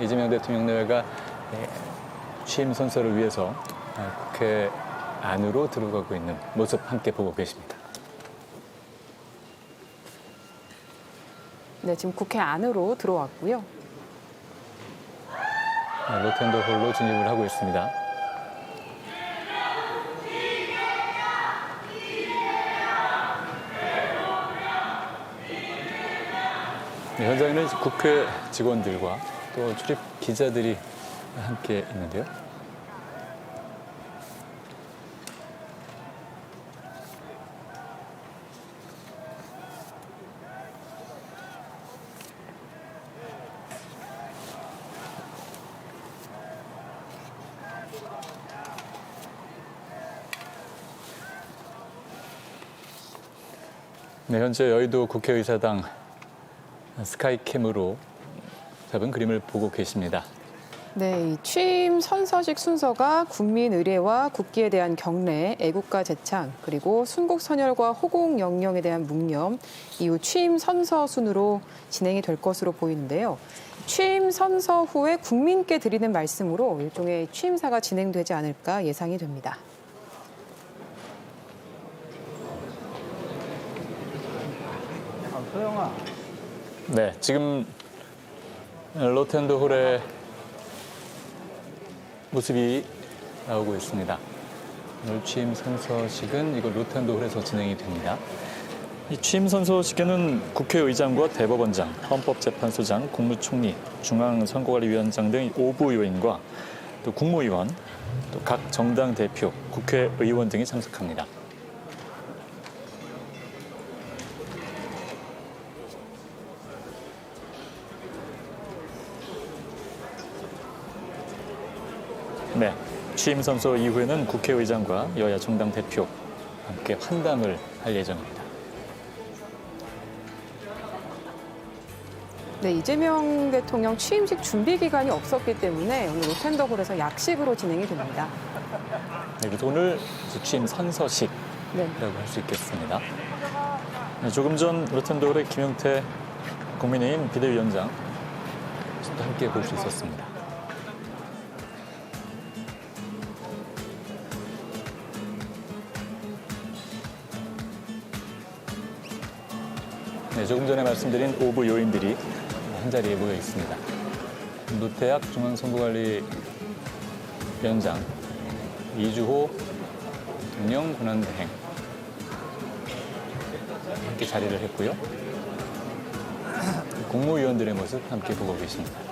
이재명 대통령 내외가 취임 선서를 위해서 국회 안으로 들어가고 있는 모습 함께 보고 계십니다. 네, 지금 국회 안으로 들어왔고요. 로텐더 홀로 진입을 하고 있습니다. 네, 현장에는 국회 직원들과 또 출입 기자들이 함께 있는데요. 네, 현재 여의도 국회의사당 스카이캠으로 잡은 그림을 보고 계십니다. 네, 이 취임 선서식 순서가 국민 의례와 국기에 대한 경례, 애국가 제창, 그리고 순국 선열과 호국 영령에 대한 묵념, 이후 취임 선서 순으로 진행이 될 것으로 보이는데요. 취임 선서 후에 국민께 드리는 말씀으로 일종의 취임사가 진행되지 않을까 예상이 됩니다. 네, 지금 로텐더 홀의 모습이 나오고 있습니다. 오늘 취임 선서식은 이곳 로텐더 홀에서 진행이 됩니다. 이 취임 선서식에는 국회의장과 대법원장, 헌법재판소장, 국무총리, 중앙선거관리위원장 등 5부 요인과 또 국무위원, 또 각 정당 대표, 국회의원 등이 참석합니다. 네, 취임 선서 이후에는 국회의장과 여야 정당 대표 함께 환담을 할 예정입니다. 네, 이재명 대통령 취임식 준비 기간이 없었기 때문에 오늘 로텐더 홀에서 약식으로 진행이 됩니다. 네, 그래서 오늘 취임 선서식이라고 네. 할 수 있겠습니다. 네, 조금 전 로텐더 홀의 김용태 국민의힘 비대위원장 도 함께 볼 수 있었습니다. 네, 조금 전에 말씀드린 5부 요인들이 한자리에 모여 있습니다. 노태학 중앙선거관리위원장, 이주호 대통령 권한대행 함께 자리를 했고요. 국무위원들의 모습 함께 보고 계십니다.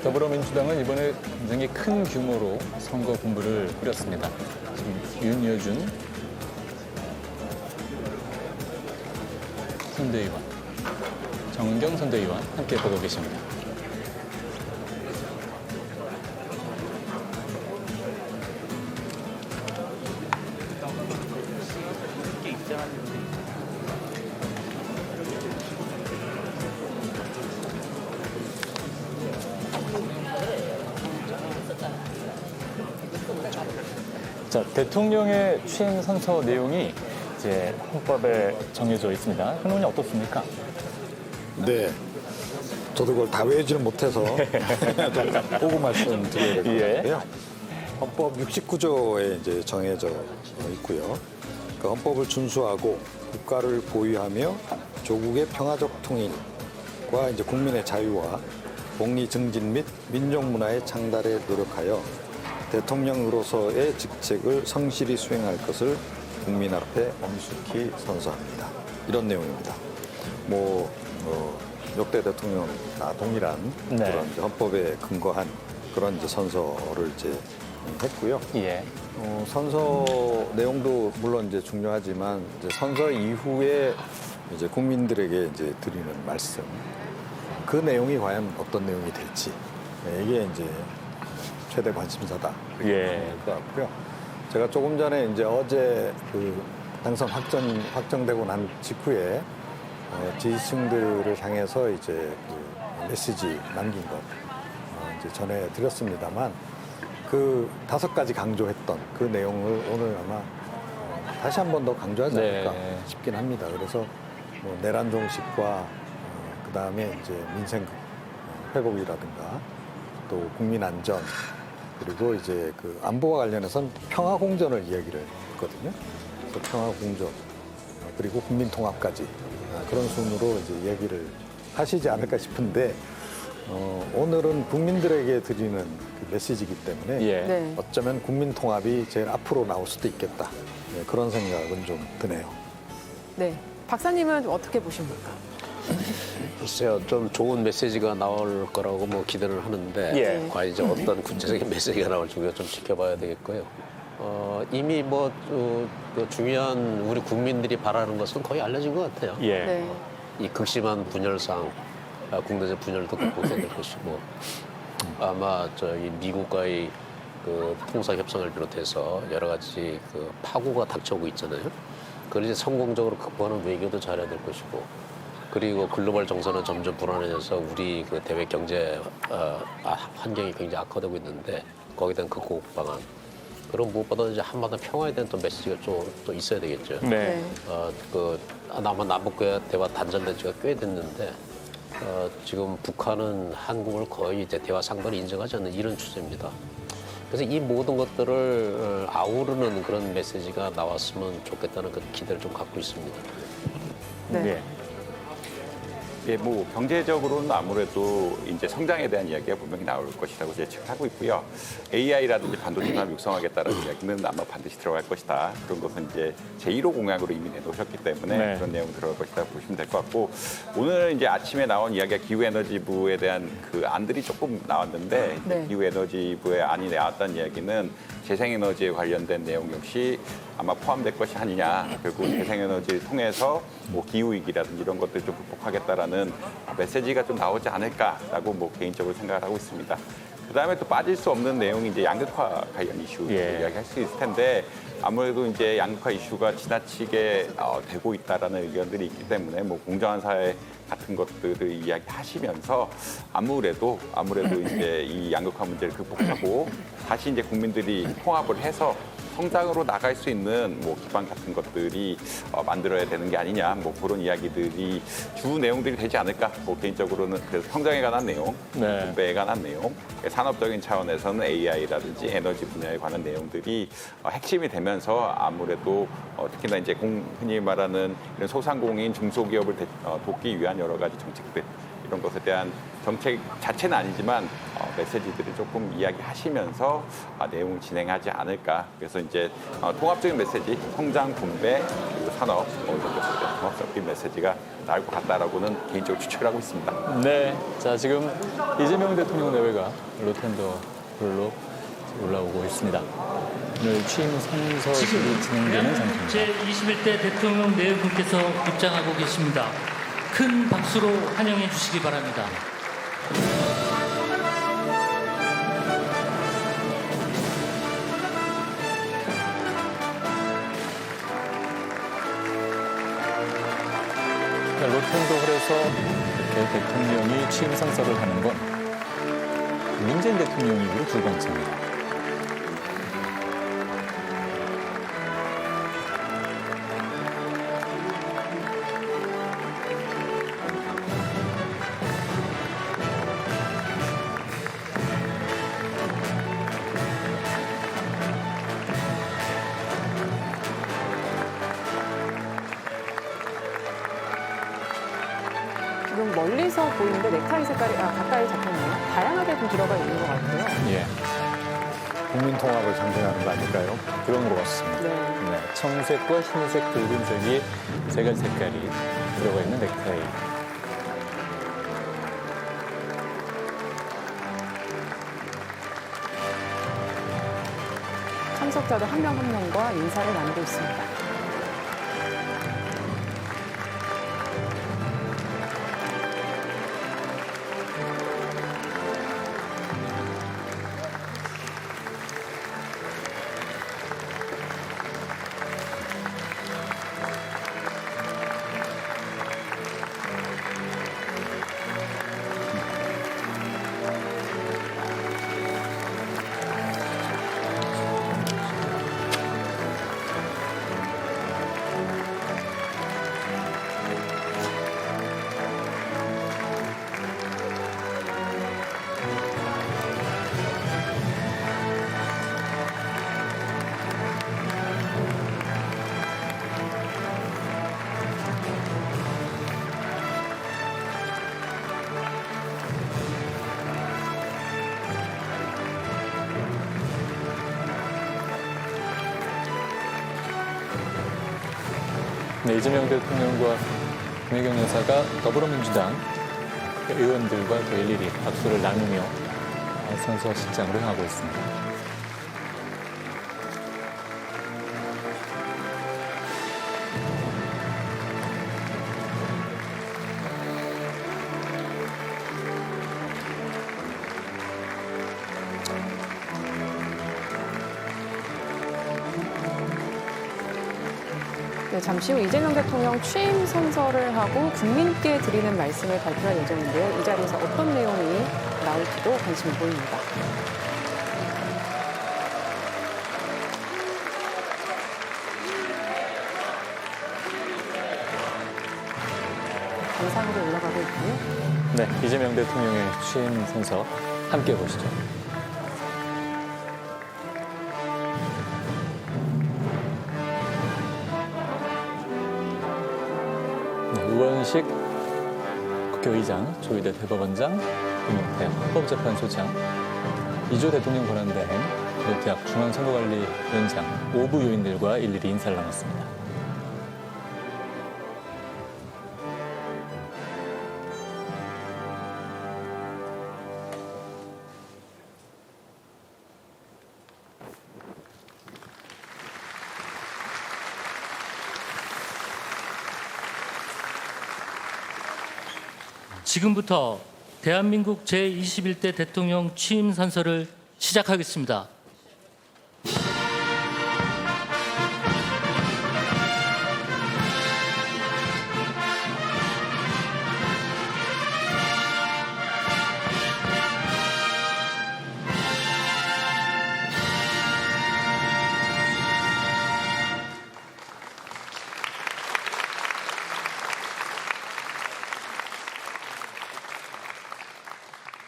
더불어민주당은 이번에 굉장히 큰 규모로 선거 본부를 꾸렸습니다. 지금 윤여준 선대위원, 정은경 선대위원 함께 보고 계십니다. 자, 대통령의 취임 선서 내용이 이제 헌법에 정해져 있습니다. 현원이 어떻습니까? 네. 저도 그걸 다 외우지는 못해서 좀 보고 말씀드려야 될 것 같은데요. 헌법 69조에 이제 정해져 있고요. 그 헌법을 준수하고 국가를 보유하며 조국의 평화적 통일과 이제 국민의 자유와 복리 증진 및 민족 문화의 창달에 노력하여 대통령으로서의 직책을 성실히 수행할 것을 국민 앞에 엄숙히 선서합니다. 이런 내용입니다. 역대 대통령 다 동일한 그런 이제 헌법에 근거한 그런 이제 선서를 이제 했고요. 예. 선서 내용도 물론 이제 중요하지만 이제 선서 이후에 이제 국민들에게 이제 드리는 말씀, 그 내용이 과연 어떤 내용이 될지 이게 이제 최대 관심사다. 예. 것 같고요. 제가 조금 전에 이제 어제 그 당선 확정되고 난 직후에 지지층들을 향해서 이제 그 메시지 남긴 것 이제 전해드렸습니다만 그 5가지 강조했던 그 내용을 오늘 아마 다시 한 번 더 강조하지 않을까 네. 싶긴 합니다. 그래서 뭐 내란 종식과 그 다음에 이제 민생 회복이라든가 또 국민 안전 그리고 이제 그 안보와 관련해서는 평화 공전을 이야기를 했거든요. 그래서 평화 공전 그리고 국민 통합까지 그런 순으로 이제 이야기를 하시지 않을까 싶은데 오늘은 국민들에게 드리는 그 메시지이기 때문에 예. 네. 어쩌면 국민 통합이 제일 앞으로 나올 수도 있겠다. 네, 그런 생각은 좀 드네요. 네. 박사님은 어떻게 보십니까? 글쎄요, 좀 좋은 메시지가 나올 거라고 뭐 기대를 하는데 예. 과연 이제 어떤 구체적인 메시지가 나올지 우리가 좀 지켜봐야 되겠고요. 이미 뭐 그 중요한 우리 국민들이 바라는 것은 거의 알려진 것 같아요. 예. 네. 이 극심한 분열상 국내적 분열도 극복해야 될 것이고 아마 저희 미국과의 그 통사 협상을 비롯해서 여러 가지 그 파고가 닥쳐오고 있잖아요. 그걸 이제 성공적으로 극복하는 외교도 잘해야 될 것이고 그리고 글로벌 정세는 점점 불안해져서 우리 그 대외 경제 환경이 굉장히 악화되고 있는데 거기에 대한 극복 방안 그럼 무엇보다 이제 한반도 평화에 대한 또 메시지가 또 있어야 되겠죠. 네. 남북 대화 단절된 지가 꽤 됐는데 지금 북한은 한국을 거의 이제 대화 상대로 인정하지 않는 이런 추세입니다. 그래서 이 모든 것들을 아우르는 그런 메시지가 나왔으면 좋겠다는 그 기대를 좀 갖고 있습니다. 네. 예. 예, 뭐 경제적으로는 아무래도 이제 성장에 대한 이야기가 분명히 나올 것이라고 예측을 하고 있고요. AI라든지 반도체 산업 육성하겠다라는 이야기는 아마 반드시 들어갈 것이다. 그런 것은 이제 제1호 공약으로 이미 내놓으셨기 때문에 네. 그런 내용 들어갈 것이다 보시면 될 것 같고 오늘 이제 아침에 나온 이야기가 기후에너지부에 대한 그 안들이 조금 나왔는데 네. 기후에너지부의 안이 나왔다는 이야기는 재생에너지에 관련된 내용 역시 아마 포함될 것이 아니냐. 결국 재생에너지를 통해서 뭐 기후위기라든지 이런 것들 좀 극복하겠다라는 메시지가 좀 나오지 않을까라고 뭐 개인적으로 생각을 하고 있습니다. 그다음에 또 빠질 수 없는 내용이 이제 양극화 관련 이슈 예. 이야기할 수 있을 텐데 아무래도 이제 양극화 이슈가 지나치게 되고 있다라는 의견들이 있기 때문에 뭐 공정한 사회 같은 것들을 이야기하시면서 아무래도 이제 이 양극화 문제를 극복하고 다시 이제 국민들이 통합을 해서 성장으로 나갈 수 있는 뭐 기반 같은 것들이 만들어야 되는 게 아니냐 뭐 그런 이야기들이 주 내용들이 되지 않을까 뭐 개인적으로는 그래서 성장에 관한 내용, 네. 분배에 관한 내용, 산업적인 차원에서는 AI라든지 에너지 분야에 관한 내용들이 핵심이 되면서 아무래도 특히나 이제 흔히 말하는 이런 소상공인 중소기업을 돕기 위한 여러 가지 정책들 이런 것에 대한 정책 자체는 아니지만 메시지들을 조금 이야기하시면서 내용을 진행하지 않을까. 그래서 이제 통합적인 메시지, 성장, 분배, 그리고 산업 이런 것에 대한 통합적인 메시지가 나올 것 같다라고는 개인적으로 추측을 하고 있습니다. 네. 자, 지금 이재명 대통령 내외가 로텐더 홀로 올라오고 있습니다. 오늘 취임 선서식이 진행되는 상태입니다. 제21대 대통령 내외분께서 입장하고 계십니다. 큰 박수로 환영해 주시기 바랍니다. 로텐더홀에서 이렇게 대통령이 취임 선서를 하는 건 문재인 대통령 이후로 두 번째입니다. 지금 멀리서 보이는데 넥타이 색깔이 가까이 잡혔네요. 다양하게 좀 들어가 있는 것 같아요. 예, 국민 통합을 상징하는 거 아닐까요? 그런 것 같습니다. 네. 네, 청색과 흰색, 붉은색이 세 가지 색깔이 들어가 있는 넥타이. 참석자들 한 명 한 명과 인사를 나누고 있습니다. 네, 이재명 대통령과 김혜경 여사가 더불어민주당 의원들과 또 일일이 박수를 나누며 선서식장으로 향하고 있습니다. 네, 잠시 후 이재명 대통령 취임 선서를 하고 국민께 드리는 말씀을 발표할 예정인데요. 이 자리에서 어떤 내용이 나올지도 관심이 보입니다. 정상으로 올라가고 있고요. 네, 이재명 대통령의 취임 선서 함께 보시죠. 우원식 국회의장, 조희대 대법원장, 김용태 헌법재판소장, 이조 대통령 권한대행, 대학 중앙선거관리위원장 5부 요인들과 일일이 인사를 나눴습니다. 지금부터 대한민국 제21대 대통령 취임 선서를 시작하겠습니다.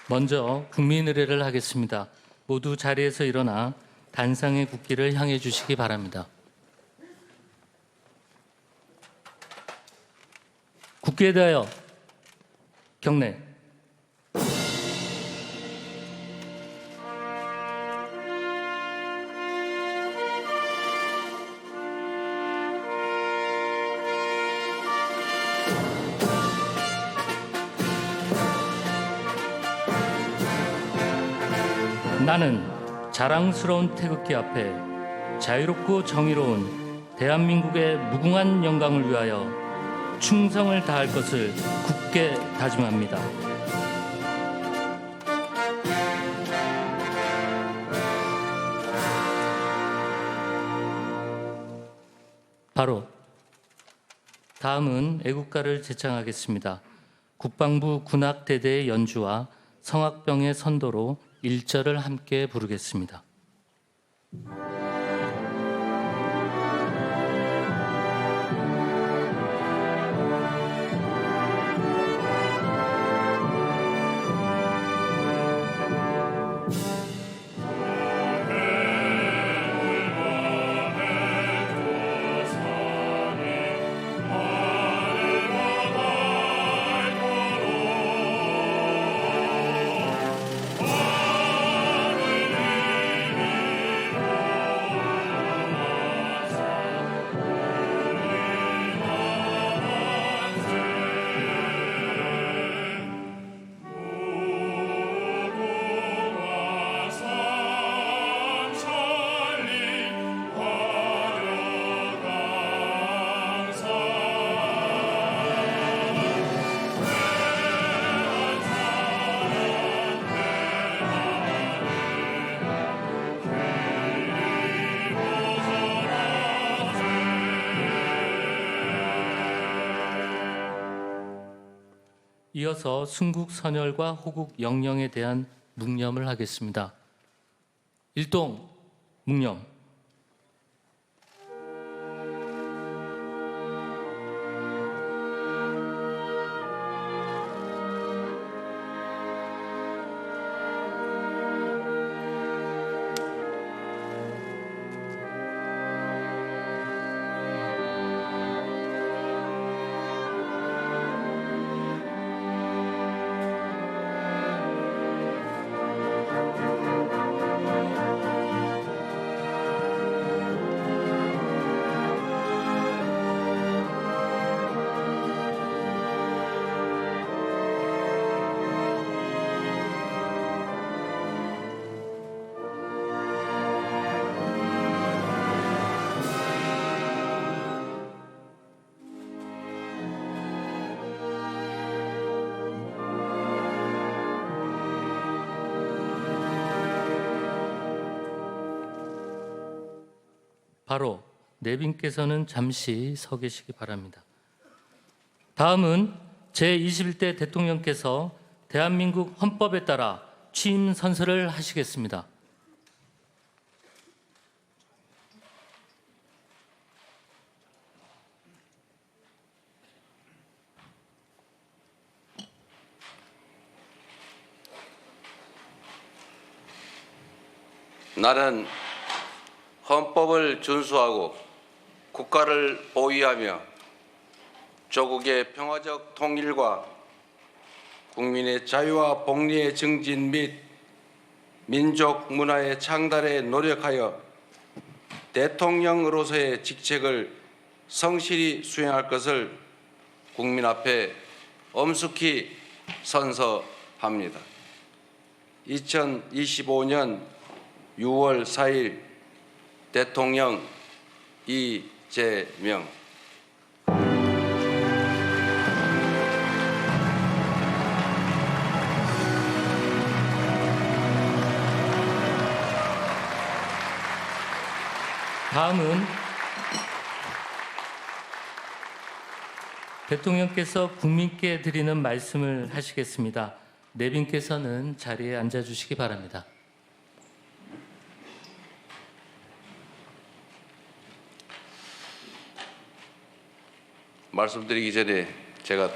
먼저 국민 의례를 하겠습니다. 모두 자리에서 일어나 단상의 국기를 향해 주시기 바랍니다. 국기에 대하여 경례. 나는 자랑스러운 태극기 앞에 자유롭고 정의로운 대한민국의 무궁한 영광을 위하여 충성을 다할 것을 굳게 다짐합니다. 바로 다음은 애국가를 제창하겠습니다. 국방부 군악대대의 연주와 성악병의 선도로 1절을 함께 부르겠습니다. 이어서 순국 선열과 호국 영령에 대한 묵념을 하겠습니다. 일동 묵념. 바로 네 분께서는 잠시 서 계시기 바랍니다. 다음은 제21대 대통령께서 대한민국 헌법에 따라 취임 선서를 하시겠습니다. 나는 헌법을 준수하고 국가를 보위하며 조국의 평화적 통일과 국민의 자유와 복리의 증진 및 민족 문화의 창달에 노력하여 대통령으로서의 직책을 성실히 수행할 것을 국민 앞에 엄숙히 선서합니다. 2025년 6월 4일 대통령 이재명. 다음은 대통령께서 국민께 드리는 말씀을 하시겠습니다. 네 분께서는 자리에 앉아주시기 바랍니다. 말씀드리기 전에 제가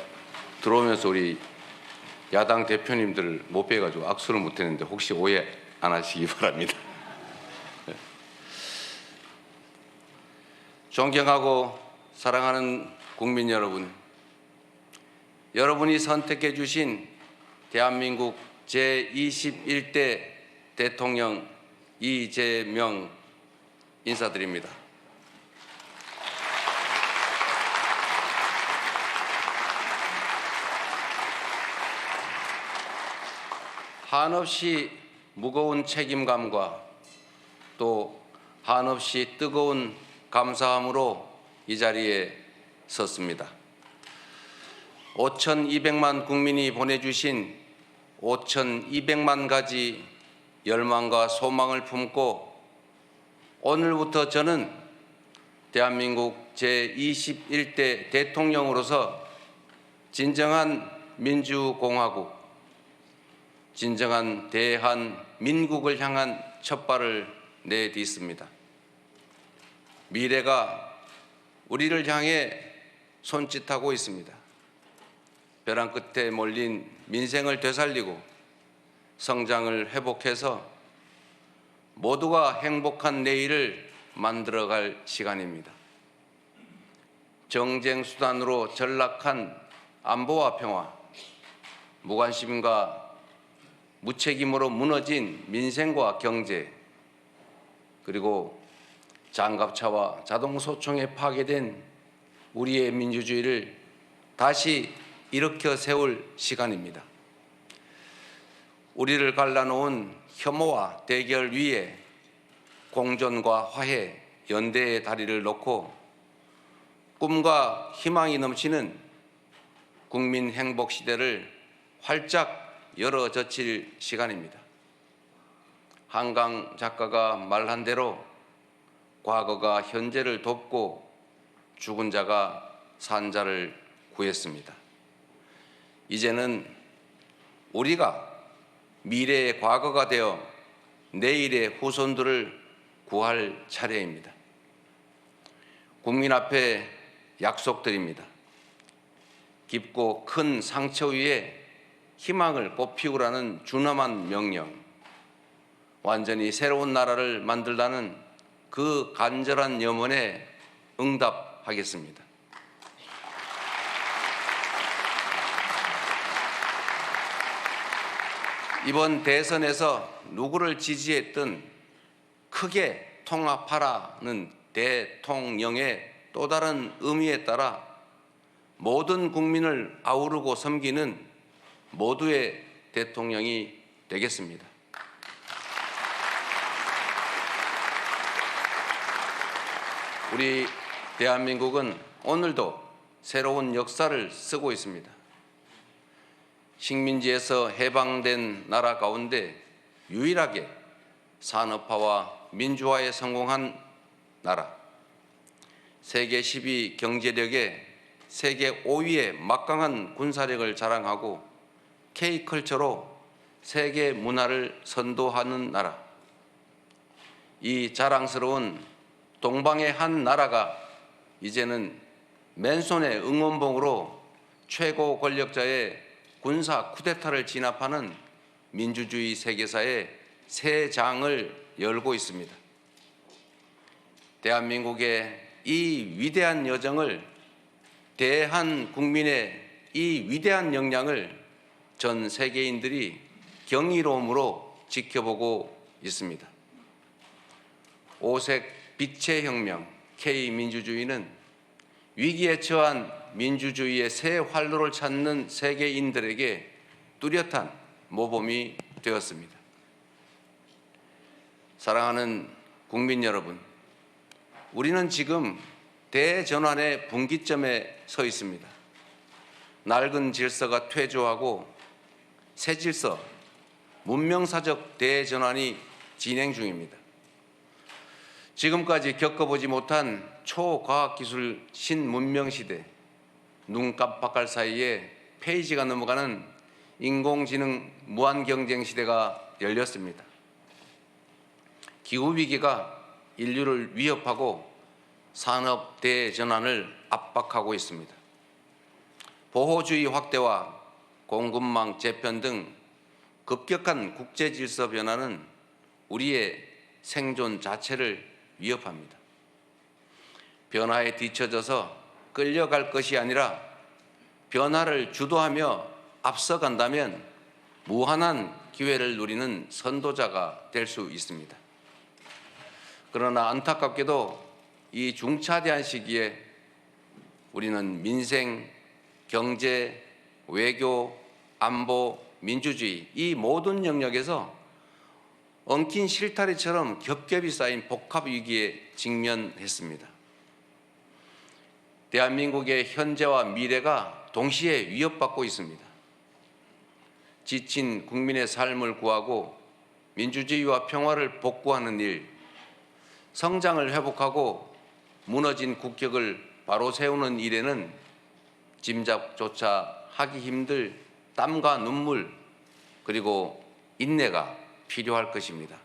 들어오면서 우리 야당 대표님들을 못 뵈가지고 악수를 못했는데 혹시 오해 안 하시기 바랍니다. 존경하고 사랑하는 국민 여러분, 여러분이 선택해 주신 대한민국 제21대 대통령 이재명 인사드립니다. 한없이 무거운 책임감과 또 한없이 뜨거운 감사함으로 이 자리에 섰습니다. 5,200만 국민이 보내주신 5,200만 가지 열망과 소망을 품고 오늘부터 저는 대한민국 제21대 대통령으로서 진정한 민주공화국, 진정한 대한민국을 향한 첫발을 내딛습니다. 미래가 우리를 향해 손짓하고 있습니다. 벼랑 끝에 몰린 민생을 되살리고 성장을 회복해서 모두가 행복한 내일을 만들어갈 시간입니다. 정쟁 수단으로 전락한 안보와 평화, 무관심과 무책임으로 무너진 민생과 경제, 그리고 장갑차와 자동소총에 파괴된 우리의 민주주의를 다시 일으켜 세울 시간입니다. 우리를 갈라놓은 혐오와 대결 위에 공존과 화해, 연대의 다리를 놓고 꿈과 희망이 넘치는 국민 행복 시대를 활짝 열어젖힐 시간입니다. 한강 작가가 말한 대로 과거가 현재를 돕고 죽은 자가 산 자를 구했습니다. 이제는 우리가 미래의 과거가 되어 내일의 후손들을 구할 차례입니다. 국민 앞에 약속드립니다. 깊고 큰 상처 위에 희망을 꽃피우라는 준엄한 명령, 완전히 새로운 나라를 만들라는 그 간절한 염원에 응답하겠습니다. 이번 대선에서 누구를 지지했든 크게 통합하라는 대통령의 또 다른 의미에 따라 모든 국민을 아우르고 섬기는 모두의 대통령이 되겠습니다. 우리 대한민국은 오늘도 새로운 역사를 쓰고 있습니다. 식민지에서 해방된 나라 가운데 유일하게 산업화와 민주화에 성공한 나라, 세계 10위 경제력에 세계 5위의 막강한 군사력을 자랑하고 K컬처로 세계 문화를 선도하는 나라. 이 자랑스러운 동방의 한 나라가 이제는 맨손의 응원봉으로 최고 권력자의 군사 쿠데타를 진압하는 민주주의 세계사의 새 장을 열고 있습니다. 대한민국의 이 위대한 여정을, 대한 국민의 이 위대한 역량을 전 세계인들이 경이로움으로 지켜보고 있습니다. 오색 빛의 혁명 K민주주의는 위기에 처한 민주주의의 새 활로를 찾는 세계인들에게 뚜렷한 모범이 되었습니다. 사랑하는 국민 여러분, 우리는 지금 대전환의 분기점에 서 있습니다. 낡은 질서가 퇴조하고 새 질서, 문명사적 대전환이 진행 중입니다. 지금까지 겪어보지 못한 초과학기술 신문명시대, 눈 깜빡할 사이에 페이지가 넘어가는 인공지능 무한경쟁 시대가 열렸습니다. 기후위기가 인류를 위협하고 산업 대전환을 압박하고 있습니다. 보호주의 확대와 공급망 재편 등 급격한 국제질서 변화는 우리의 생존 자체를 위협합니다. 변화에 뒤처져서 끌려갈 것이 아니라 변화를 주도하며 앞서간다면 무한한 기회를 누리는 선도자가 될 수 있습니다. 그러나 안타깝게도 이 중차대한 시기에 우리는 민생, 경제, 외교, 안보, 민주주의 이 모든 영역에서 엉킨 실타래처럼 겹겹이 쌓인 복합 위기에 직면했습니다. 대한민국의 현재와 미래가 동시에 위협받고 있습니다. 지친 국민의 삶을 구하고 민주주의와 평화를 복구하는 일, 성장을 회복하고 무너진 국격을 바로 세우는 일에는 짐작조차 하기 힘들 땀과 눈물 그리고 인내가 필요할 것입니다.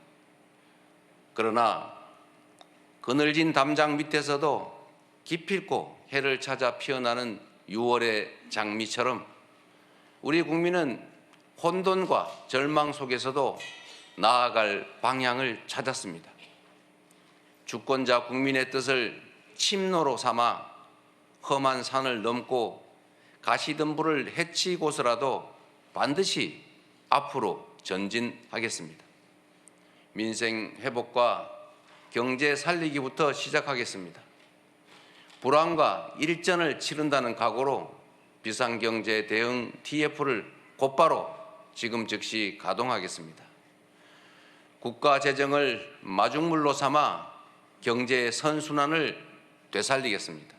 그러나 그늘진 담장 밑에서도 기필코 해를 찾아 피어나는 6월의 장미처럼 우리 국민은 혼돈과 절망 속에서도 나아갈 방향을 찾았습니다. 주권자 국민의 뜻을 침노로 삼아 험한 산을 넘고 가시덤불을 헤치고서라도 반드시 앞으로 전진하겠습니다. 민생 회복과 경제 살리기부터 시작하겠습니다. 불황과 일전을 치른다는 각오로 비상경제 대응 TF를 곧바로 지금 즉시 가동하겠습니다. 국가 재정을 마중물로 삼아 경제의 선순환을 되살리겠습니다.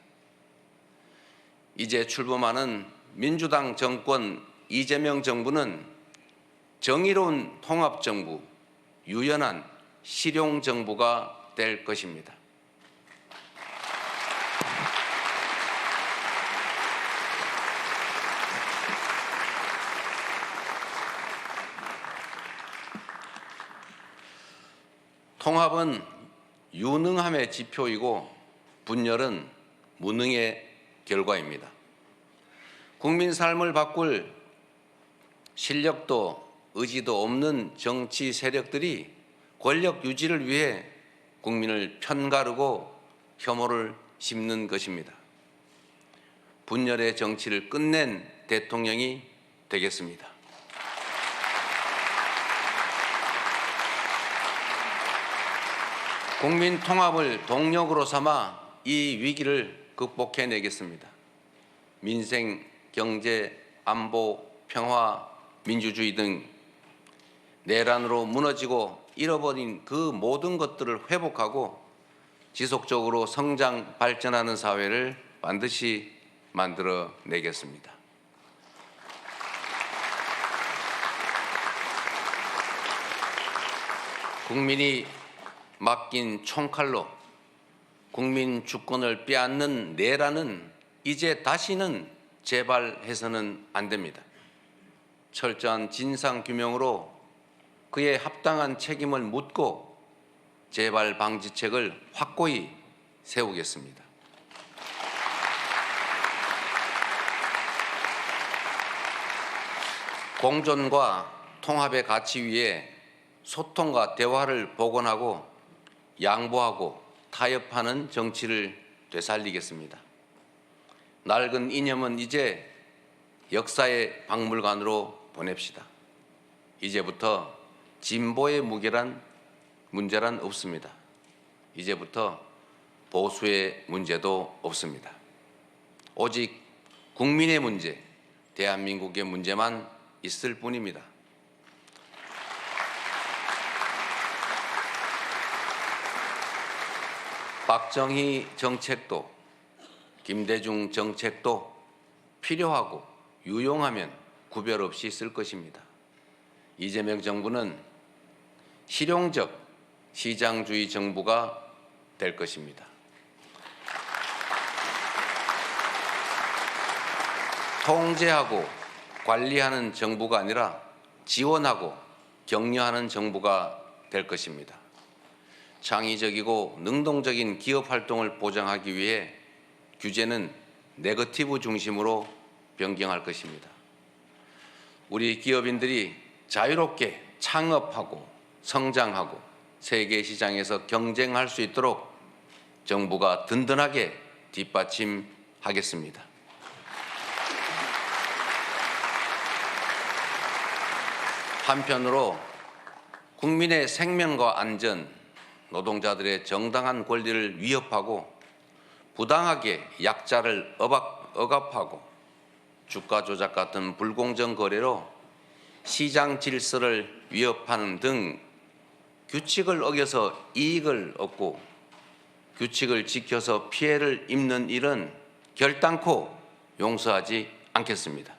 이제 출범하는 민주당 정권 이재명 정부는 정의로운 통합정부, 유연한 실용정부가 될 것입니다. 통합은 유능함의 지표이고 분열은 무능의 결과입니다. 국민 삶을 바꿀 실력도 의지도 없는 정치 세력들이 권력 유지를 위해 국민을 편가르고 혐오를 심는 것입니다. 분열의 정치를 끝낸 대통령이 되겠습니다. 국민 통합을 동력으로 삼아 이 위기를 극복해내겠습니다. 민생, 경제, 안보, 평화, 민주주의 등 내란으로 무너지고 잃어버린 그 모든 것들을 회복하고 지속적으로 성장, 발전하는 사회를 반드시 만들어내겠습니다. 국민이 맡긴 총칼로 국민 주권을 빼앗는 내란은 이제 다시는 재발해서는 안 됩니다. 철저한 진상규명으로 그의 합당한 책임을 묻고 재발 방지책을 확고히 세우겠습니다. 공존과 통합의 가치 위에 소통과 대화를 복원하고 양보하고 타협하는 정치를 되살리겠습니다. 낡은 이념은 이제 역사의 박물관으로 보냅시다. 이제부터 진보의 문제란 없습니다. 이제부터 보수의 문제도 없습니다. 오직 국민의 문제, 대한민국의 문제만 있을 뿐입니다. 박정희 정책도 김대중 정책도 필요하고 유용하면 구별 없이 쓸 것입니다. 이재명 정부는 실용적 시장주의 정부가 될 것입니다. 통제하고 관리하는 정부가 아니라 지원하고 격려하는 정부가 될 것입니다. 창의적이고 능동적인 기업 활동을 보장하기 위해 규제는 네거티브 중심으로 변경할 것입니다. 우리 기업인들이 자유롭게 창업하고 성장하고 세계 시장에서 경쟁할 수 있도록 정부가 든든하게 뒷받침하겠습니다. 한편으로 국민의 생명과 안전, 노동자들의 정당한 권리를 위협하고 부당하게 약자를 억압하고 주가 조작 같은 불공정 거래로 시장 질서를 위협하는 등 규칙을 어겨서 이익을 얻고 규칙을 지켜서 피해를 입는 일은 결단코 용서하지 않겠습니다.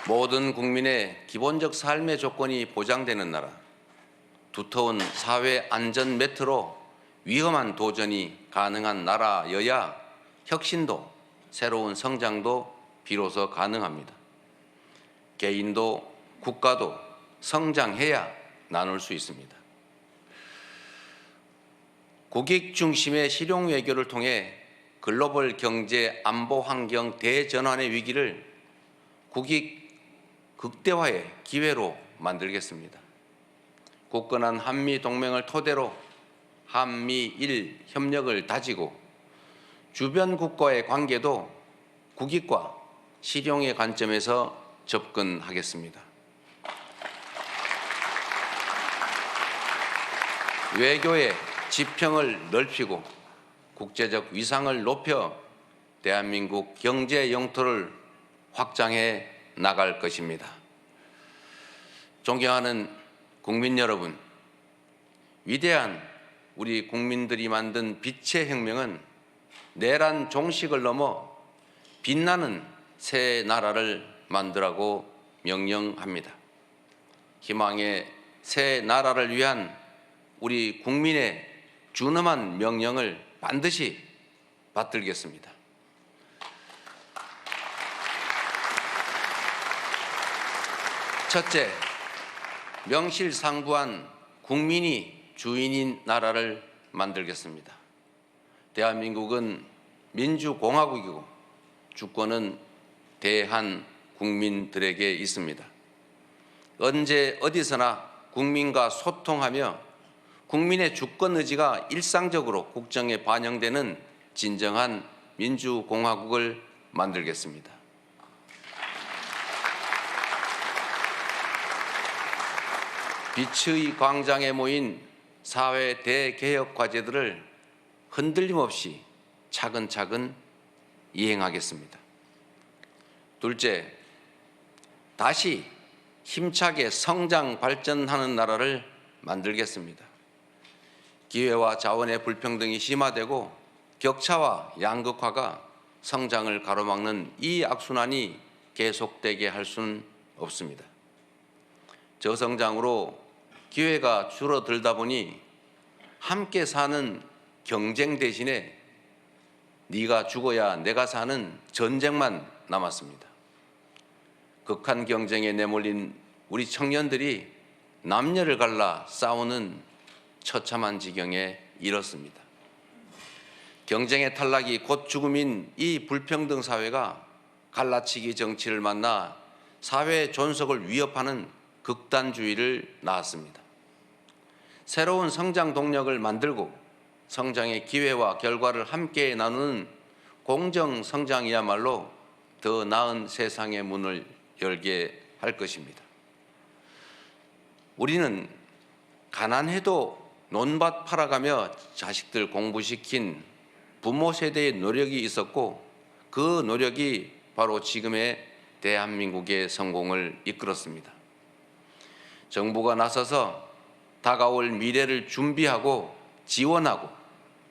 모든 국민의 기본적 삶의 조건이 보장되는 나라, 두터운 사회 안전 매트로 위험한 도전이 가능한 나라여야 혁신도 새로운 성장도 비로소 가능합니다. 개인도 국가도 성장해야 나눌 수 있습니다. 국익 중심의 실용 외교를 통해 글로벌 경제 안보 환경 대전환의 위기를 국익 극대화의 기회로 만들겠습니다. 굳건한 한미 동맹을 토대로 한미일 협력을 다지고 주변 국가의 관계도 국익과 실용의 관점에서 접근하겠습니다. 외교의 지평을 넓히고 국제적 위상을 높여 대한민국 경제 영토를 확장해 나갈 것입니다. 존경하는 국민 여러분, 위대한 우리 국민들이 만든 빛의 혁명은 내란 종식을 넘어 빛나는 새 나라를 만들라고 명령합니다. 희망의 새 나라를 위한 우리 국민의 준엄한 명령을 반드시 받들겠습니다. 첫째, 명실상부한 국민이 주인인 나라를 만들겠습니다. 대한민국은 민주공화국이고 주권은 대한 국민들에게 있습니다. 언제 어디서나 국민과 소통하며 국민의 주권 의지가 일상적으로 국정에 반영되는 진정한 민주공화국을 만들겠습니다. 빛의 광장에 모인 사회 대개혁 과제들을 흔들림 없이 차근차근 이행하겠습니다. 둘째, 다시 힘차게 성장 발전하는 나라를 만들겠습니다. 기회와 자원의 불평등이 심화되고 격차와 양극화가 성장을 가로막는 이 악순환이 계속되게 할 수는 없습니다. 저성장으로 기회가 줄어들다 보니 함께 사는 경쟁 대신에 네가 죽어야 내가 사는 전쟁만 남았습니다. 극한 경쟁에 내몰린 우리 청년들이 남녀를 갈라 싸우는 처참한 지경에 이렇습니다. 경쟁의 탈락이 곧 죽음인 이 불평등 사회가 갈라치기 정치를 만나 사회 존속을 위협하는 극단주의를 낳았습니다. 새로운 성장 동력을 만들고 성장의 기회와 결과를 함께 나누는 공정 성장이야말로 더 나은 세상의 문을 열게 할 것입니다. 우리는 가난해도 논밭 팔아가며 자식들 공부시킨 부모 세대의 노력이 있었고 그 노력이 바로 지금의 대한민국의 성공을 이끌었습니다. 정부가 나서서 다가올 미래를 준비하고 지원하고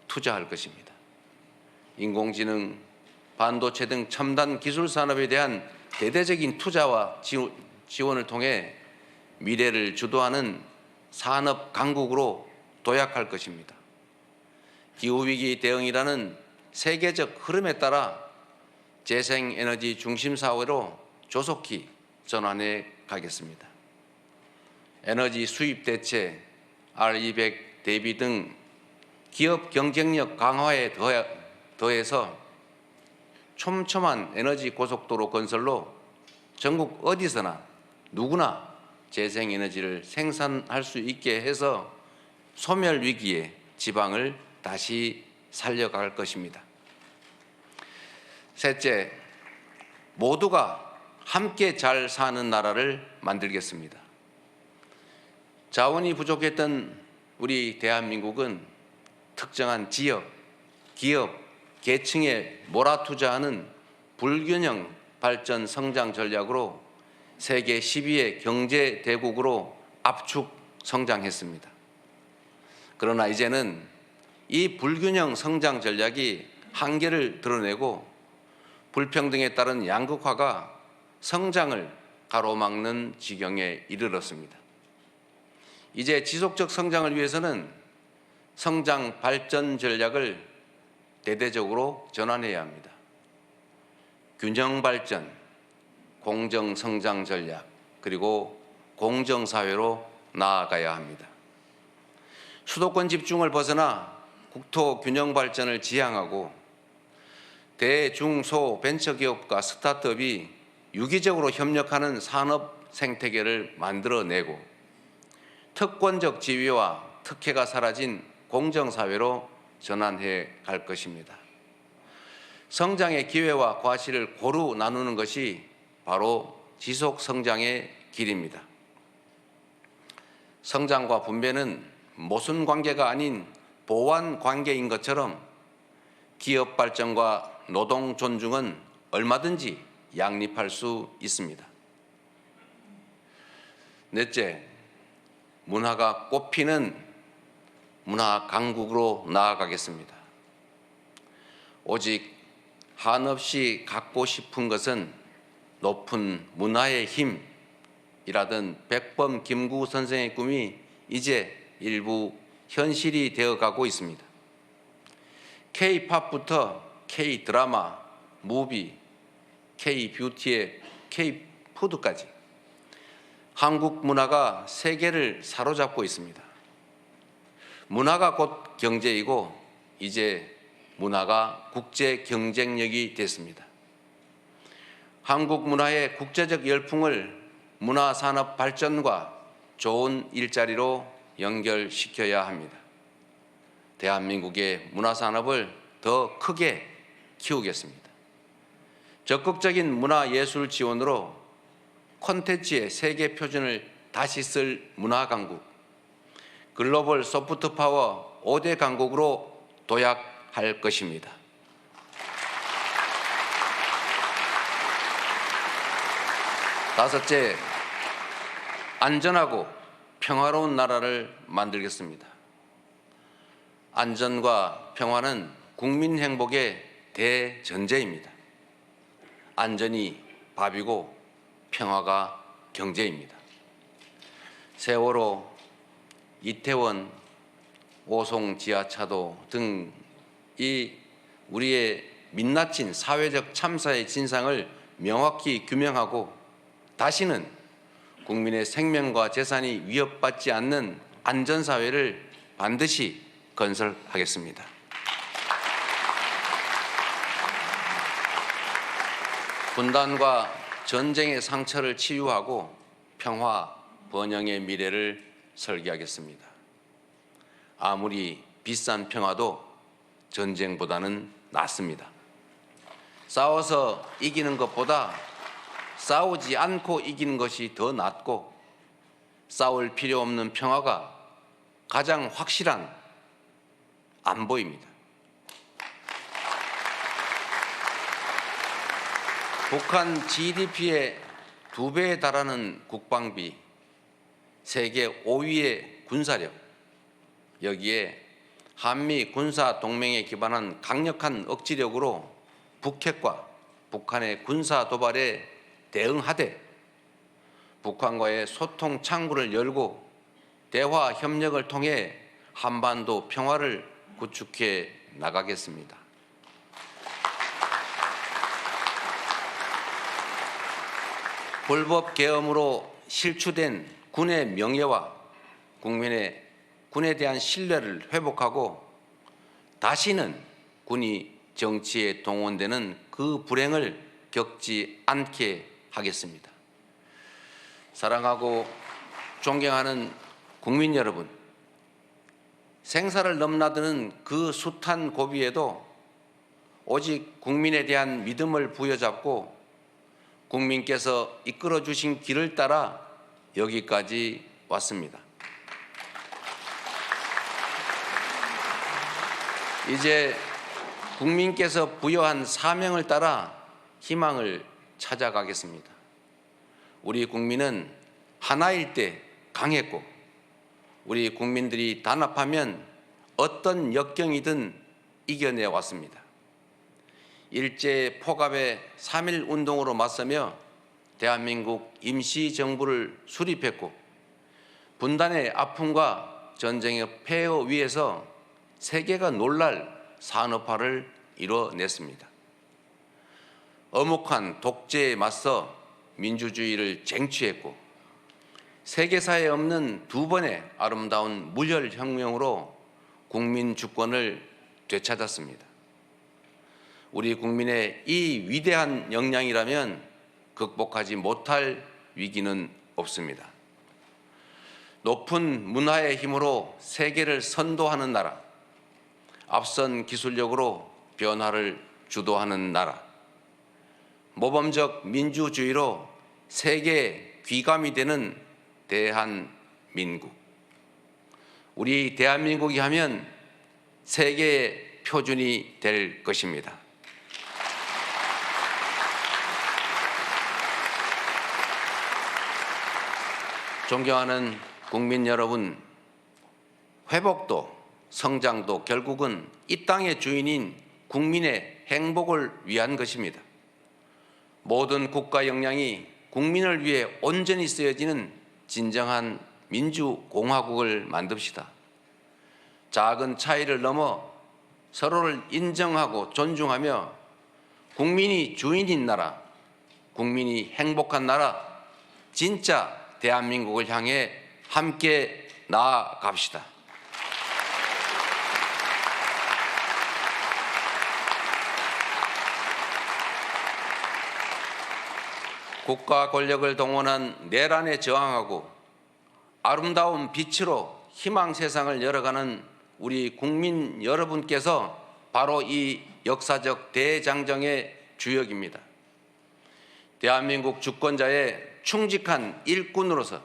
투자할 것입니다. 인공지능, 반도체 등 첨단 기술 산업에 대한 대대적인 투자와 지원을 통해 미래를 주도하는 산업 강국으로 도약할 것입니다. 기후위기 대응이라는 세계적 흐름에 따라 재생에너지 중심 사회로 조속히 전환해 가겠습니다. 에너지 수입 대체, R200 대비 등 기업 경쟁력 강화에 더해서 촘촘한 에너지 고속도로 건설로 전국 어디서나 누구나 재생에너지를 생산할 수 있게 해서 소멸 위기에 지방을 다시 살려갈 것입니다. 셋째, 모두가 함께 잘 사는 나라를 만들겠습니다. 자원이 부족했던 우리 대한민국은 특정한 지역, 기업, 계층에 몰아투자하는 불균형 발전 성장 전략으로 세계 10위의 경제 대국으로 압축 성장했습니다. 그러나 이제는 이 불균형 성장 전략이 한계를 드러내고 불평등에 따른 양극화가 성장을 가로막는 지경에 이르렀습니다. 이제 지속적 성장을 위해서는 성장 발전 전략을 대대적으로 전환해야 합니다. 균형 발전, 공정 성장 전략, 그리고 공정 사회로 나아가야 합니다. 수도권 집중을 벗어나 국토 균형 발전을 지향하고 대중소 벤처기업과 스타트업이 유기적으로 협력하는 산업 생태계를 만들어내고 특권적 지위와 특혜가 사라진 공정사회로 전환해 갈 것입니다. 성장의 기회와 과실을 고루 나누는 것이 바로 지속 성장의 길입니다. 성장과 분배는 모순 관계가 아닌 보완 관계인 것처럼 기업 발전과 노동 존중은 얼마든지 양립할 수 있습니다. 넷째, 문화가 꽃피는 문화 강국으로 나아가겠습니다. 오직 한없이 갖고 싶은 것은 높은 문화의 힘이라던 백범 김구 선생의 꿈이 이제 일부 현실이 되어가고 있습니다. K-팝부터 K-드라마, 무비, K-뷰티의 K-푸드까지 한국 문화가 세계를 사로잡고 있습니다. 문화가 곧 경제이고 이제 문화가 국제 경쟁력이 됐습니다. 한국 문화의 국제적 열풍을 문화산업 발전과 좋은 일자리로 연결시켜야 합니다. 대한민국의 문화산업을 더 크게 키우겠습니다. 적극적인 문화예술 지원으로 콘텐츠의 세계 표준을 다시 쓸 문화강국, 글로벌 소프트파워 5대 강국으로 도약할 것입니다. 다섯째, 안전하고 평화로운 나라를 만들겠습니다. 안전과 평화는 국민 행복의 대전제입니다. 안전이 밥이고 평화가 경제입니다. 세월호, 이태원, 오송 지하차도 등 이 우리의 민낯진 사회적 참사의 진상을 명확히 규명하고 다시는 국민의 생명과 재산이 위협받지 않는 안전사회를 반드시 건설하겠습니다. 분단과 전쟁의 상처를 치유하고 평화, 번영의 미래를 설계하겠습니다. 아무리 비싼 평화도 전쟁보다는 낫습니다. 싸워서 이기는 것보다 싸우지 않고 이기는 것이 더 낫고 싸울 필요 없는 평화가 가장 확실한 안보입니다. 북한 GDP의 2배에 달하는 국방비, 세계 5위의 군사력, 여기에 한미 군사 동맹에 기반한 강력한 억지력으로 북핵과 북한의 군사 도발에 대응하되 북한과의 소통 창구를 열고 대화 협력을 통해 한반도 평화를 구축해 나가겠습니다. 불법 계엄으로 실추된 군의 명예와 군에 대한 신뢰를 회복하고 다시는 군이 정치에 동원되는 그 불행을 겪지 않게 하겠습니다. 사랑하고 존경하는 국민 여러분, 생사를 넘나드는 그 숱한 고비에도 오직 국민에 대한 믿음을 부여잡고 국민께서 이끌어 주신 길을 따라 여기까지 왔습니다. 이제 국민께서 부여한 사명을 따라 희망을 찾아가겠습니다. 우리 국민은 하나일 때 강했고 우리 국민들이 단합하면 어떤 역경이든 이겨내 왔습니다. 일제 포갑의 3.1 운동으로 맞서며 대한민국 임시정부를 수립했고 분단의 아픔과 전쟁의 폐허 위에서 세계가 놀랄 산업화를 이뤄냈습니다. 엄혹한 독재에 맞서 민주주의를 쟁취했고 세계사에 없는 2번의 아름다운 무혈혁명으로 국민 주권을 되찾았습니다. 우리 국민의 이 위대한 역량이라면 극복하지 못할 위기는 없습니다. 높은 문화의 힘으로 세계를 선도하는 나라, 앞선 기술력으로 변화를 주도하는 나라, 모범적 민주주의로 세계의 귀감이 되는 대한민국. 우리 대한민국이 하면 세계의 표준이 될 것입니다. 존경하는 국민 여러분, 회복도 성장도 결국은 이 땅의 주인인 국민의 행복을 위한 것입니다. 모든 국가 역량이 국민을 위해 온전히 쓰여지는 진정한 민주공화국을 만듭시다. 작은 차이를 넘어 서로를 인정하고 존중하며 국민이 주인인 나라, 국민이 행복한 나라, 진짜 대한민국을 향해 함께 나아갑시다. 국가 권력을 동원한 내란에 저항하고 아름다운 빛으로 희망 세상을 열어가는 우리 국민 여러분께서 바로 이 역사적 대장정의 주역입니다. 대한민국 주권자의 충직한 일꾼으로서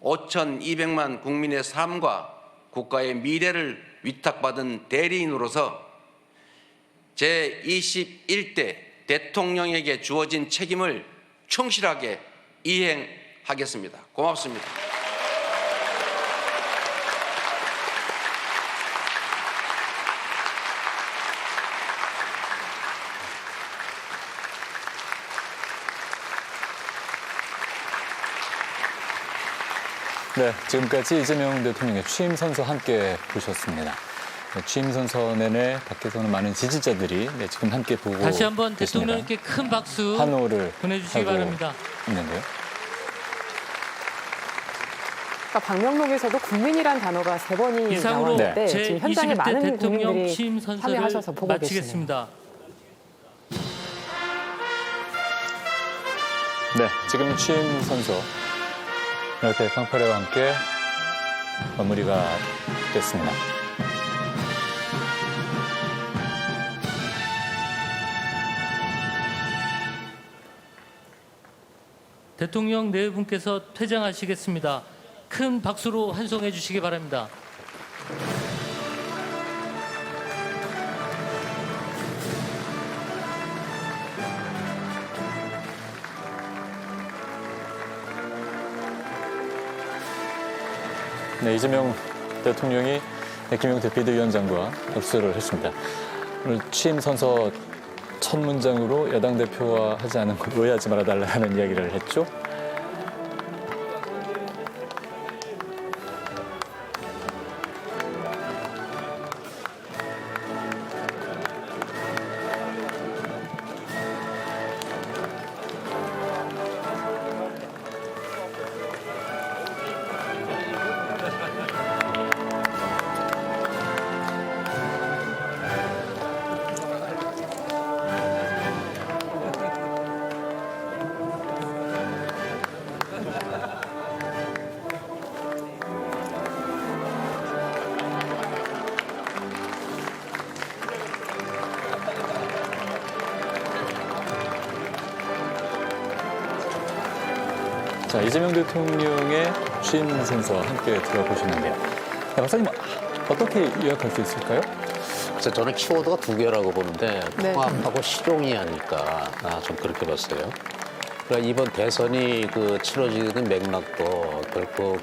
5,200만 국민의 삶과 국가의 미래를 위탁받은 대리인으로서 제21대 대통령에게 주어진 책임을 충실하게 이행하겠습니다. 고맙습니다. 네, 지금까지 이재명 대통령의 취임 선서 함께 보셨습니다. 네, 취임 선서 내내 밖에서는 많은 지지자들이 지금 함께 보고 다시 한번 계십니다. 대통령께 큰 박수 환호를 보내주시기 하고 바랍니다. 있는데요. 아까 방명록에서도 국민이란 단어가 3번이 이상으로 나왔는데 지금 현장에 제21대 많은 대통령 국민들이 취임 선서를 참여하셔서 보고 계시네요. 마치겠습니다. 네, 지금 취임 선서 이렇게 fanfare와 함께 마무리가 됐습니다. 대통령 네 분께서 퇴장하시겠습니다. 큰 박수로 환송해 주시기 바랍니다. 네, 이재명 대통령이 김용태 비대위원장과 악수를 했습니다. 오늘 취임 선서 첫 문장으로 여당 대표와 하지 않은 것 오해하지 말아달라는 이야기를 했죠. 자, 이재명 대통령의 취임 선서 함께 들어보시는데요. 자, 박사님, 어떻게 요약할 수 있을까요? 그래서 저는 키워드가 2개라고 보는데 네. 통합하고 실용이 하니까 좀 그렇게 봤어요. 그러니까 이번 대선이 치러지는 맥락도 결국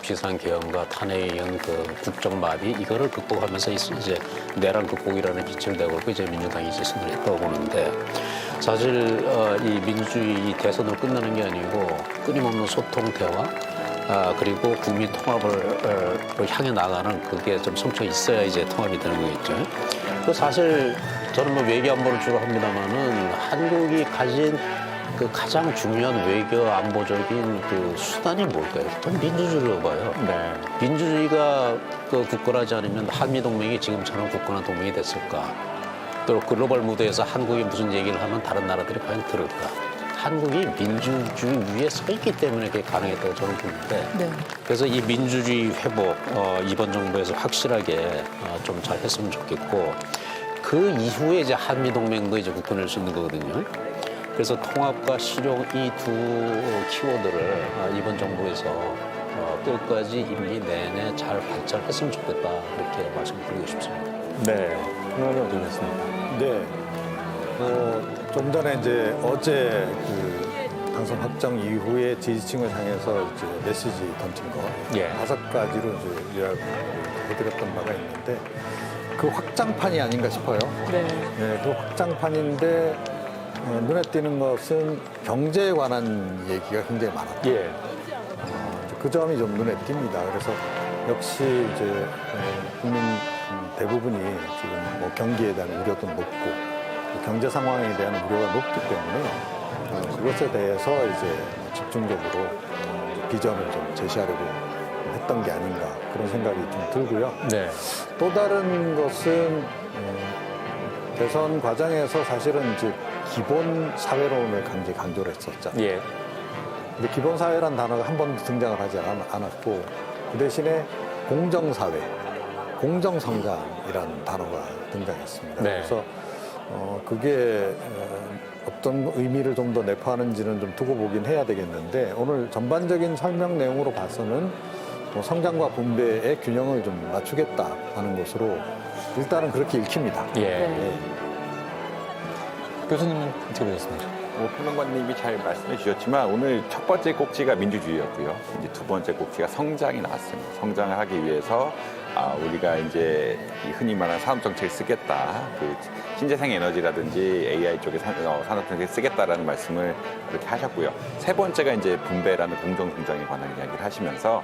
비상계엄과 탄핵에 의한 국정 마비 이거를 극복하면서 이제 내란 극복이라는 빛을 내걸고 이제 민주당이 이제 승리를 했다고 보는데 사실 이 민주주의 이 대선을 끝내는 게 아니고 끊임없는 소통 대화 그리고 국민 통합을 향해 나가는 그게 좀 성격이 있어야 이제 통합이 되는 거겠죠. 그 사실 저는 뭐 외교 안보를 주로 합니다만은 한국이 가진 가장 중요한 외교 안보적인 수단이 뭘까요? 저는 민주주의라고 봐요. 네. 민주주의가 굳건하지 않으면 한미동맹이 지금처럼 굳건한 동맹이 됐을까? 또 글로벌 무대에서 한국이 무슨 얘기를 하면 다른 나라들이 과연 들을까? 한국이 민주주의 위에 서 있기 때문에 그게 가능했다고 저는 보는데 네. 그래서 이 민주주의 회복 이번 정부에서 확실하게 좀 잘 했으면 좋겠고 그 이후에 이제 한미동맹도 이제 굳건할 수 있는 거거든요. 그래서 통합과 실용 이 2 키워드를 이번 정부에서 끝까지 임기 내내 잘 관찰했으면 좋겠다 이렇게 말씀드리고 싶습니다. 네. 오늘 어떠셨습니까? 네. 좀 전에 이제 어제 당선 확정 이후에 지지층을 향해서 이제 메시지 던진 거 예. 5가지로 이제 요약해드렸던 바가 있는데 그 확장판이 아닌가 싶어요. 네. 네, 그 확장판인데 눈에 띄는 것은 경제에 관한 얘기가 굉장히 많았다. 예. 그 점이 좀 눈에 띕니다. 그래서 역시 이제 국민 대부분이 지금 뭐 경기에 대한 우려도 높고 경제 상황에 대한 우려가 높기 때문에 그것에 대해서 이제 집중적으로 비전을 좀 제시하려고 했던 게 아닌가 그런 생각이 좀 들고요. 네. 또 다른 것은 대선 과정에서 사실은 이제 기본 사회론을 강조를 했었잖아요. 예. 근데 기본 사회란 단어가 한 번도 등장을 하지 않았고 그 대신에 공정사회, 공정성장이라는 단어가 등장했습니다. 네. 그래서 그게 어떤 의미를 좀 더 내포하는지는 좀 두고 보긴 해야 되겠는데 오늘 전반적인 설명 내용으로 봐서는 뭐 성장과 분배의 균형을 좀 맞추겠다 하는 것으로 일단은 그렇게 읽힙니다. 예. 네. 교수님은 어떻게 보셨습니까? 평론가님이 잘 말씀해 주셨지만 오늘 첫 번째 꼭지가 민주주의였고요. 이제 두 번째 꼭지가 성장이 나왔습니다. 성장을 하기 위해서 우리가 이제 이 흔히 말하는 산업 정책을 쓰겠다. 그 신재생 에너지라든지 AI 쪽의 산업 정책을 쓰겠다라는 말씀을 그렇게 하셨고요. 세 번째가 이제 분배라는 공정 성장에 관한 이야기를 하시면서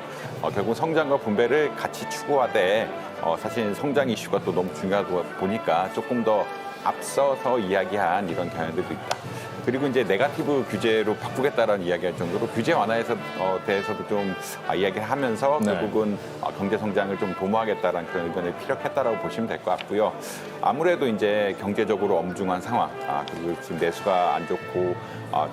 결국 성장과 분배를 같이 추구하되 사실 성장 이슈가 또 너무 중요하다 보니까 조금 더 앞서서 이야기한 이런 경향들도 있다. 그리고 이제 네거티브 규제로 바꾸겠다라는 이야기할 정도로 규제 완화에 대해서도 좀 이야기를 하면서 네. 결국은 경제 성장을 좀 도모하겠다라는 그런 의견을 피력했다라고 보시면 될 것 같고요. 아무래도 이제 경제적으로 엄중한 상황, 그리고 지금 내수가 안 좋고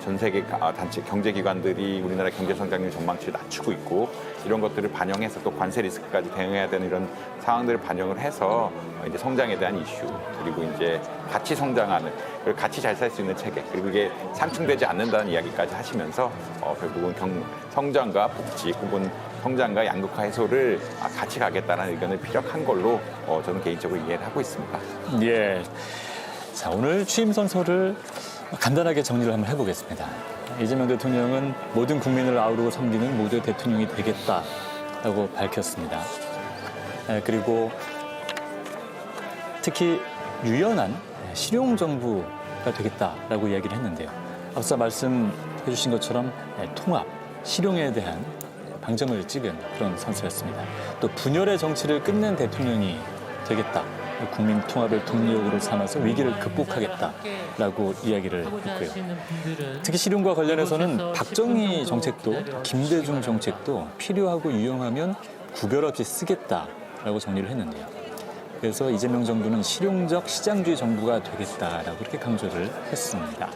전 세계 단체 경제기관들이 우리나라 경제 성장률 전망치를 낮추고 있고 이런 것들을 반영해서 또 관세 리스크까지 대응해야 되는 이런 상황들을 반영을 해서 이제 성장에 대한 이슈 그리고 이제 같이 성장하는 그리고 같이 잘 살 수 있는 체계 그리고 이게 상충되지 않는다는 이야기까지 하시면서 결국은 성장과 복지 혹은 성장과 양극화 해소를 같이 가겠다는 의견을 피력한 걸로 저는 개인적으로 이해를 하고 있습니다. 예. 자, 오늘 취임 선서를 간단하게 정리를 한번 해보겠습니다. 이재명 대통령은 모든 국민을 아우르고 섬기는 모두의 대통령이 되겠다라고 밝혔습니다. 그리고 특히 유연한 실용정부가 되겠다라고 이야기를 했는데요. 앞서 말씀해 주신 것처럼 통합, 실용에 대한 방점을 찍은 그런 선서였습니다. 또 분열의 정치를 끝낸 대통령이 되겠다. 국민 통합을 동력으로 삼아서 위기를 극복하겠다라고 이야기를 했고요. 특히 실용과 관련해서는 박정희 정책도 김대중 정책도 필요하고 유용하면 구별 없이 쓰겠다라고 정리를 했는데요. 그래서 이재명 정부는 실용적 시장주의 정부가 되겠다라고 그렇게 강조를 했습니다.